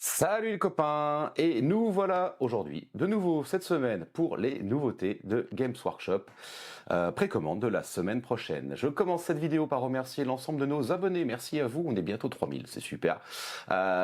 Salut les copains, et nous voilà aujourd'hui de nouveau cette semaine pour les nouveautés de Games Workshop, précommande de la semaine prochaine. Je commence cette vidéo par remercier l'ensemble de nos abonnés, merci à vous, on est bientôt 3000, c'est super.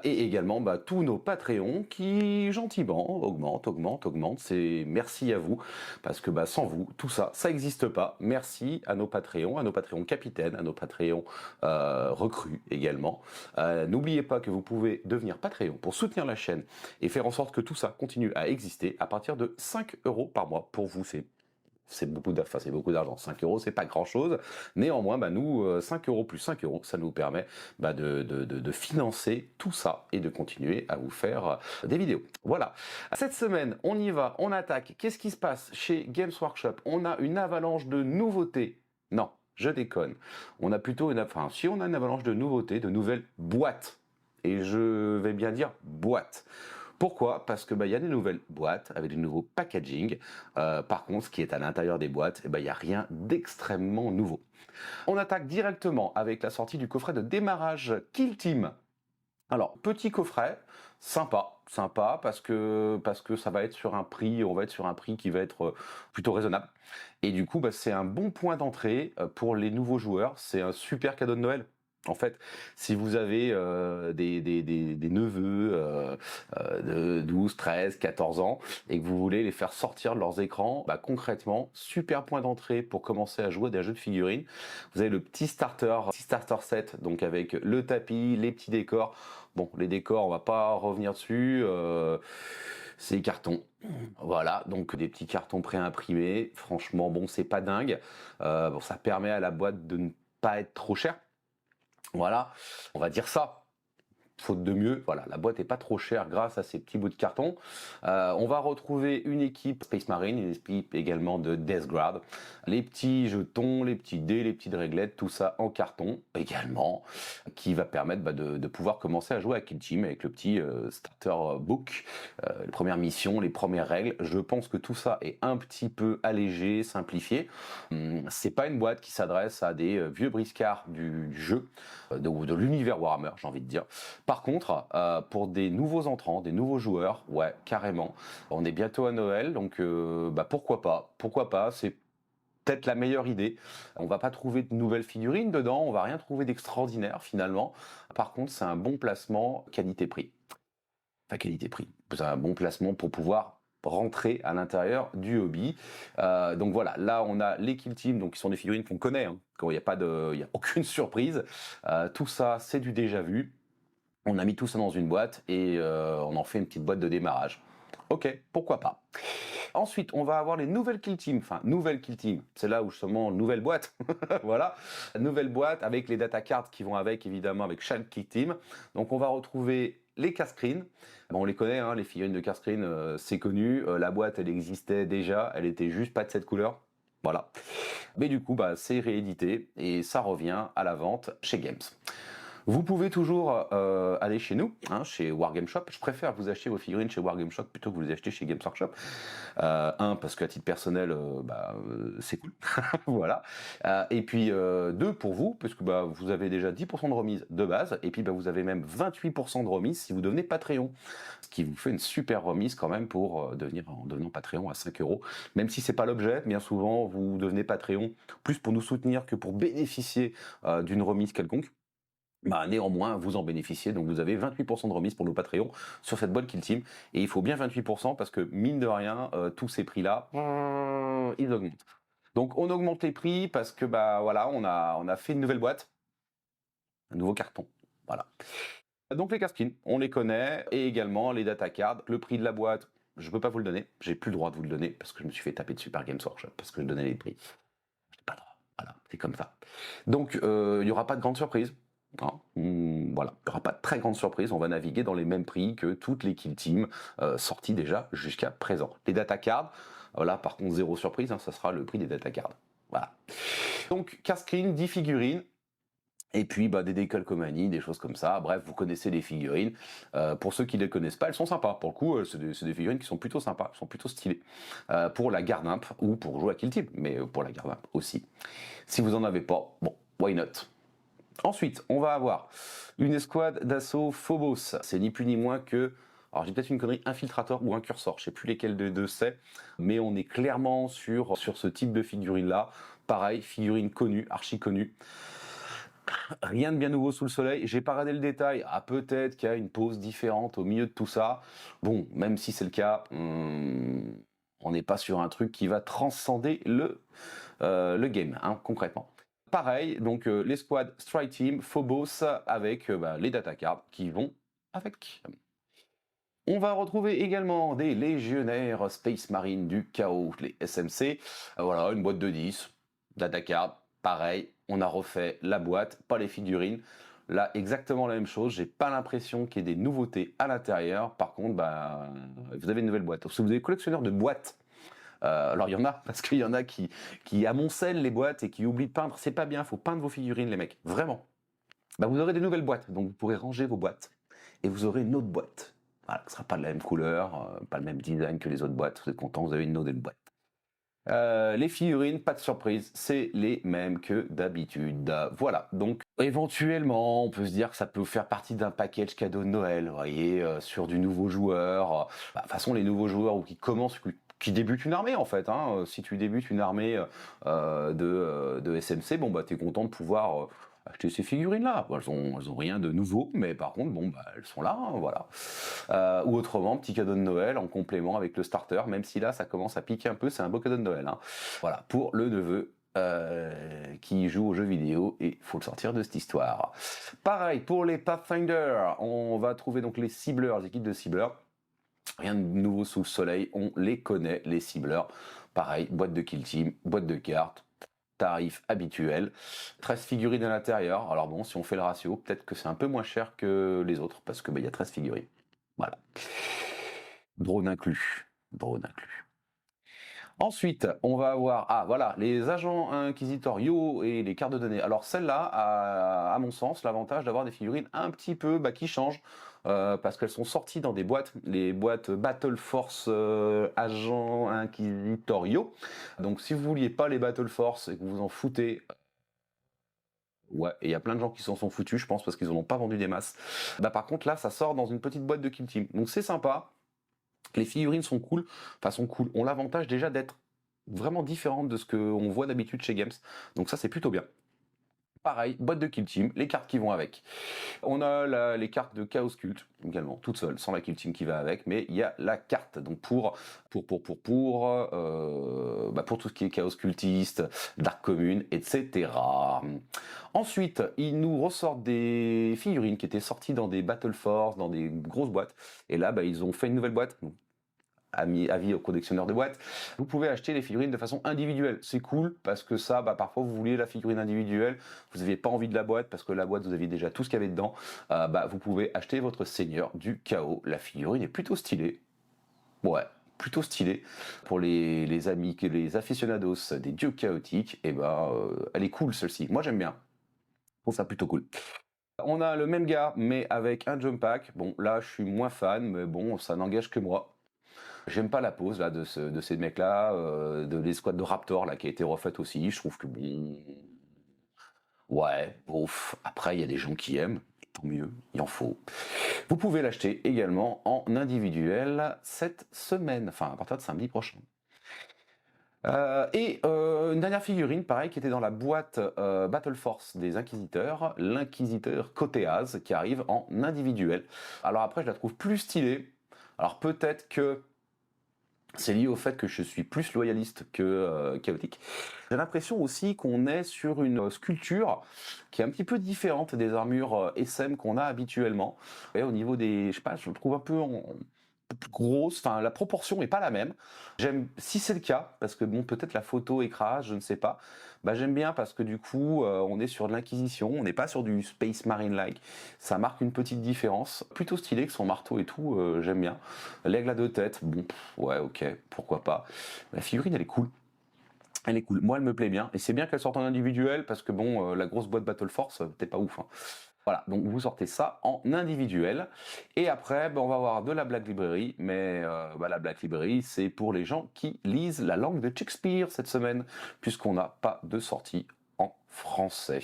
Et également tous nos Patreons qui gentiment augmentent, c'est merci à vous, parce que sans vous, tout ça, ça n'existe pas. Merci à nos Patreons capitaines, à nos Patreons recrues également. N'oubliez pas que vous pouvez devenir Patreon pour soutenir la chaîne et faire en sorte que tout ça continue à exister à partir de 5 € par mois. Pour vous, c'est beaucoup d'argent. 5 €, c'est pas grand chose. Néanmoins, nous, 5 € plus 5 €, ça nous permet de financer tout ça et de continuer à vous faire des vidéos. Voilà. Cette semaine, on y va, on attaque. Qu'est-ce qui se passe chez Games Workshop? On a une avalanche de nouveautés. Non, je déconne. On a plutôt une avalanche de nouveautés, de nouvelles boîtes. Et je vais bien dire boîtes. Pourquoi? Parce que y a des nouvelles boîtes avec des nouveaux packaging. Par contre, ce qui est à l'intérieur des boîtes, il n'y a rien d'extrêmement nouveau. On attaque directement avec la sortie du coffret de démarrage Kill Team. Alors, petit coffret, sympa parce que ça va être sur un prix, on va être sur un prix qui va être plutôt raisonnable. Et du coup, c'est un bon point d'entrée pour les nouveaux joueurs. C'est un super cadeau de Noël. En fait, si vous avez des neveux de 12, 13, 14 ans et que vous voulez les faire sortir de leurs écrans, concrètement, super point d'entrée pour commencer à jouer à des jeux de figurines. Vous avez le petit starter set, donc avec le tapis, les petits décors. Bon, les décors, on va pas revenir dessus. C'est carton. Voilà, donc des petits cartons préimprimés. Franchement, c'est pas dingue. Ça permet à la boîte de ne pas être trop chère. Voilà, on va dire ça. Faute de mieux, voilà, la boîte est pas trop chère grâce à ces petits bouts de carton. On va retrouver une équipe Space Marine, une équipe également de Death Guard, les petits jetons, les petits dés, les petites réglettes, tout ça en carton également, qui va permettre de pouvoir commencer à jouer à Kill Team avec le petit starter book, les premières missions, les premières règles. Je pense que tout ça est un petit peu allégé, simplifié. C'est pas une boîte qui s'adresse à des vieux briscards du jeu, de l'univers Warhammer, j'ai envie de dire. Par contre, pour des nouveaux entrants, des nouveaux joueurs, ouais, carrément. On est bientôt à Noël, donc pourquoi pas? Pourquoi pas? C'est peut-être la meilleure idée. On va pas trouver de nouvelles figurines dedans, on va rien trouver d'extraordinaire finalement. Par contre, c'est un bon placement qualité-prix. Enfin, qualité-prix. C'est un bon placement pour pouvoir rentrer à l'intérieur du hobby. Donc voilà, là on a les Kill Team, donc qui sont des figurines qu'on connaît, hein, il n'y a aucune surprise. Tout ça, c'est du déjà vu. On a mis tout ça dans une boîte et on en fait une petite boîte de démarrage. Ok, pourquoi pas. Ensuite, on va avoir les nouvelles Kill Team. Enfin, nouvelles Kill Team. C'est là où justement, nouvelle boîte. Voilà. Nouvelle boîte avec les data cards qui vont avec, évidemment, avec chaque Kill Team. Donc, on va retrouver les cast-screen. On les connaît, hein, les figurines de cast-screen, c'est connu. La boîte, elle existait déjà. Elle était juste pas de cette couleur. Voilà. Mais du coup, c'est réédité et ça revient à la vente chez Games. Vous pouvez toujours aller chez nous, hein, chez Wargame Shop. Je préfère que vous achetiez vos figurines chez Wargame Shop plutôt que vous les achetez chez Games Workshop. Parce qu'à titre personnel, c'est cool. Voilà. Et puis, deux, pour vous, parce que vous avez déjà 10% de remise de base. Et puis, vous avez même 28% de remise si vous devenez Patreon. Ce qui vous fait une super remise quand même pour devenir en devenant Patreon à 5 €. Même si c'est pas l'objet, bien souvent, vous devenez Patreon plus pour nous soutenir que pour bénéficier d'une remise quelconque. Néanmoins, vous en bénéficiez, donc vous avez 28% de remise pour nos Patreons sur cette boîte Kill Team. Et il faut bien 28% parce que, mine de rien, tous ces prix-là, ils augmentent. Donc on augmente les prix parce que, voilà, on a fait une nouvelle boîte, un nouveau carton, voilà. Donc les cast-skins, on les connaît, et également les data cards. Le prix de la boîte, je ne peux pas vous le donner, j'ai plus le droit de vous le donner parce que je me suis fait taper dessus par Games Workshop parce que je donnais les prix. Je n'ai pas le droit, voilà, c'est comme ça. Donc il n'y aura pas de grande surprise. Voilà, il n'y aura pas de très grande surprise, on va naviguer dans les mêmes prix que toutes les Kill Team sorties déjà jusqu'à présent. Les data cards, là par contre zéro surprise, ça sera le prix des data cards. Voilà. Donc cast-screen, 10 figurines, et puis des décalcomanies, des choses comme ça. Bref, vous connaissez les figurines. Pour ceux qui ne les connaissent pas, elles sont sympas. Pour le coup, c'est des figurines qui sont plutôt sympas, sont plutôt stylées. Pour la garde imp ou pour jouer à Kill Team, mais pour la garde imp aussi. Si vous en avez pas, bon, why not? Ensuite, on va avoir une escouade d'assaut Phobos. C'est ni plus ni moins que, alors j'ai peut-être une connerie, Infiltrator ou un Cursor, je sais plus lesquels des deux c'est, mais on est clairement sur ce type de figurine-là. Pareil, figurine connue, archi connue. Rien de bien nouveau sous le soleil. J'ai pas regardé le détail. Ah, peut-être qu'il y a une pose différente au milieu de tout ça. Bon, même si c'est le cas, on n'est pas sur un truc qui va transcender le game, hein, concrètement. Pareil, donc les squads Strike Team, Phobos, avec les data cards qui vont avec. On va retrouver également des légionnaires Space Marine du chaos, les SMC. Voilà, une boîte de 10, data card, pareil, on a refait la boîte, pas les figurines. Là, exactement la même chose, j'ai pas l'impression qu'il y ait des nouveautés à l'intérieur. Par contre, vous avez une nouvelle boîte. Si vous êtes collectionneur de boîtes, alors il y en a, parce qu'il y en a qui amoncellent les boîtes et qui oublient de peindre. C'est pas bien, faut peindre vos figurines, les mecs, vraiment. Vous aurez des nouvelles boîtes, donc vous pourrez ranger vos boîtes et vous aurez une autre boîte. Voilà, ce ne sera pas de la même couleur, pas le même design que les autres boîtes. Vous êtes content, vous avez une nouvelle boîte. Les figurines, pas de surprise, c'est les mêmes que d'habitude. Voilà, donc éventuellement, on peut se dire que ça peut faire partie d'un package cadeau de Noël, vous voyez, sur du nouveau joueur. De toute façon, les nouveaux joueurs ou qui commencent, qui débutent une armée en fait. Hein. Si tu débutes une armée de SMC, t'es content de pouvoir acheter ces figurines-là. Elles ont rien de nouveau, mais par contre, elles sont là, hein, voilà. Ou autrement, petit cadeau de Noël en complément avec le starter, même si là, ça commence à piquer un peu, c'est un beau cadeau de Noël. Hein. Voilà, pour le neveu qui joue aux jeux vidéo, et il faut le sortir de cette histoire. Pareil, pour les Pathfinder, on va trouver donc les cibleurs, les équipes de cibleurs. Rien de nouveau sous le soleil, on les connaît, les cibleurs. Pareil, boîte de kill team, boîte de cartes, tarif habituel. 13 figurines à l'intérieur. Alors bon, si on fait le ratio, peut-être que c'est un peu moins cher que les autres, parce que il y a 13 figurines. Voilà. Drone inclus. Drone inclus. Ensuite, on va avoir les agents inquisitoriaux et les cartes de données. Alors celle-là a, à mon sens, l'avantage d'avoir des figurines un petit peu qui changent. Parce qu'elles sont sorties dans des boîtes, les boîtes Battle Force agents inquisitoriaux. Donc si vous vouliez pas les Battle Force et que vous vous en foutez, ouais, et il y a plein de gens qui s'en sont foutus, je pense, parce qu'ils n'en ont pas vendu des masses. Par contre, là, ça sort dans une petite boîte de Kill Team. Donc c'est sympa. Les figurines sont cool. Enfin, sont cool. On l'avantage déjà d'être vraiment différentes de ce qu'on voit d'habitude chez Games. Donc ça, c'est plutôt bien. Pareil, boîte de Kill Team, les cartes qui vont avec. On a les cartes de Chaos Cult, également, toutes seules, sans la Kill Team qui va avec, mais il y a la carte, donc pour tout ce qui est Chaos Cultiste, Dark Commune, etc. Ensuite, ils nous ressortent des figurines qui étaient sorties dans des Battle Force, dans des grosses boîtes, et là, ils ont fait une nouvelle boîte, avis aux collectionneurs de boîtes. Vous pouvez acheter les figurines de façon individuelle. C'est cool parce que ça, parfois vous vouliez la figurine individuelle, vous n'aviez pas envie de la boîte parce que la boîte vous aviez déjà tout ce qu'il y avait dedans. Vous pouvez acheter votre seigneur du chaos. La figurine est plutôt stylée. Ouais, plutôt stylée. Pour les amis, les aficionados des dieux chaotiques, elle est cool celle-ci. Moi j'aime bien. Je trouve ça plutôt cool. On a le même gars, mais avec un jump pack. Bon, là, je suis moins fan, mais bon, ça n'engage que moi. J'aime pas la pose là de ces mecs-là, de l'escouade de Raptor là qui a été refaite aussi. Je trouve que bon, ouais, ouf. Après, il y a des gens qui aiment, et tant mieux, il en faut. Vous pouvez l'acheter également en individuel cette semaine, enfin à partir de samedi prochain. Une dernière figurine, pareil, qui était dans la boîte Battle Force des Inquisiteurs, l'Inquisiteur Cotéaz, qui arrive en individuel. Alors après, je la trouve plus stylée. Alors peut-être que c'est lié au fait que je suis plus loyaliste que chaotique. J'ai l'impression aussi qu'on est sur une sculpture qui est un petit peu différente des armures SM qu'on a habituellement. Et au niveau des, je sais pas, je le trouve un peu plus grosse, enfin la proportion est pas la même. J'aime, si c'est le cas, parce que bon, peut-être la photo écrase, je ne sais pas. J'aime bien parce que du coup, on est sur de l'inquisition, on n'est pas sur du Space Marine-like. Ça marque une petite différence. Plutôt stylé avec son marteau et tout, j'aime bien. L'aigle à deux têtes, bon, ouais, ok, pourquoi pas. La figurine, elle est cool. Elle est cool. Moi, elle me plaît bien. Et c'est bien qu'elle sorte en individuel parce que bon, la grosse boîte Battle Force, peut-être pas ouf. Hein. Voilà, donc vous sortez ça en individuel. Et après, on va avoir de la Black Library, mais la Black Library, c'est pour les gens qui lisent la langue de Shakespeare cette semaine, puisqu'on n'a pas de sortie en français.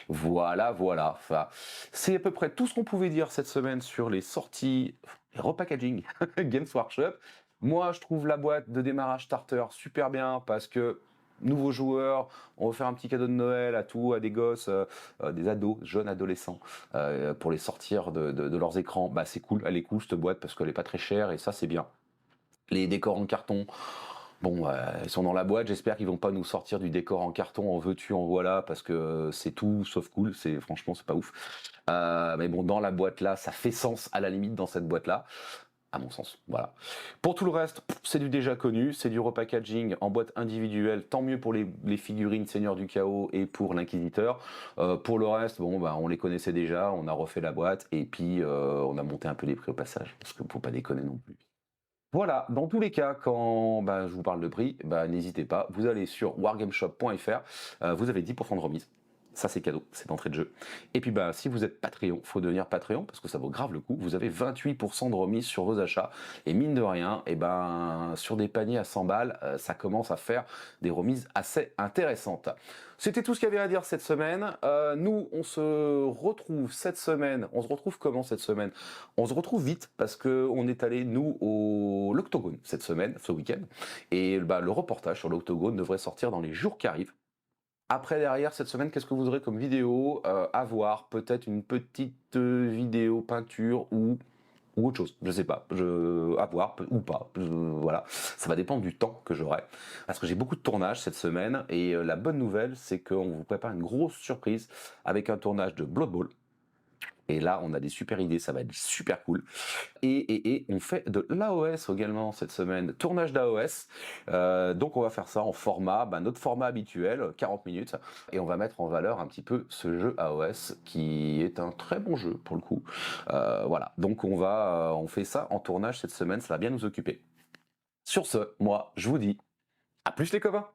Voilà, voilà. Enfin, c'est à peu près tout ce qu'on pouvait dire cette semaine sur les sorties, les repackaging Games Workshop. Moi, je trouve la boîte de démarrage starter super bien parce que nouveaux joueurs, on va faire un petit cadeau de Noël à tout, à des gosses, des ados, jeunes adolescents, pour les sortir de leurs écrans. Bah, c'est cool, elle est cool cette boîte parce qu'elle est pas très chère et ça c'est bien. Les décors en carton, bon, ils sont dans la boîte, j'espère qu'ils vont pas nous sortir du décor en carton, en veux-tu, en voilà, parce que c'est tout sauf cool, franchement c'est pas ouf. Mais bon, dans la boîte là, ça fait sens à la limite dans cette boîte là, à mon sens, voilà. Pour tout le reste, c'est du déjà connu, c'est du repackaging en boîte individuelle, tant mieux pour les figurines Seigneur du Chaos et pour l'Inquisiteur. Pour le reste, bon, bah, on les connaissait déjà, on a refait la boîte et puis on a monté un peu les prix au passage, parce que faut pas déconner non plus. Voilà, dans tous les cas, quand bah, je vous parle de prix, bah, n'hésitez pas, vous allez sur wargameshop.fr, vous avez 10% de remise. Ça c'est cadeau, c'est d'entrée de jeu. Et puis bah si vous êtes Patreon, faut devenir Patreon parce que ça vaut grave le coup. Vous avez 28% de remise sur vos achats. Et mine de rien, et ben sur des paniers à 100 balles, ça commence à faire des remises assez intéressantes. C'était tout ce qu'il y avait à dire cette semaine. Nous, on se retrouve cette semaine. On se retrouve comment cette semaine? On se retrouve vite parce que on est allé nous au l'Octogone cette semaine, ce week-end. Et bah, le reportage sur l'Octogone devrait sortir dans les jours qui arrivent. Après, derrière, cette semaine, qu'est-ce que vous aurez comme vidéo à voir? Peut-être une petite vidéo peinture ou autre chose, je sais pas, à voir ou pas, voilà, ça va dépendre du temps que j'aurai, parce que j'ai beaucoup de tournages cette semaine, et la bonne nouvelle, c'est qu'on vous prépare une grosse surprise avec un tournage de Blood Bowl. Et là, on a des super idées, ça va être super cool. Et on fait de l'AOS également cette semaine, tournage d'AOS. Donc on va faire ça en format, notre format habituel, 40 minutes. Et on va mettre en valeur un petit peu ce jeu AOS qui est un très bon jeu pour le coup. Voilà, donc on fait ça en tournage cette semaine, ça va bien nous occuper. Sur ce, moi, je vous dis à plus les copains.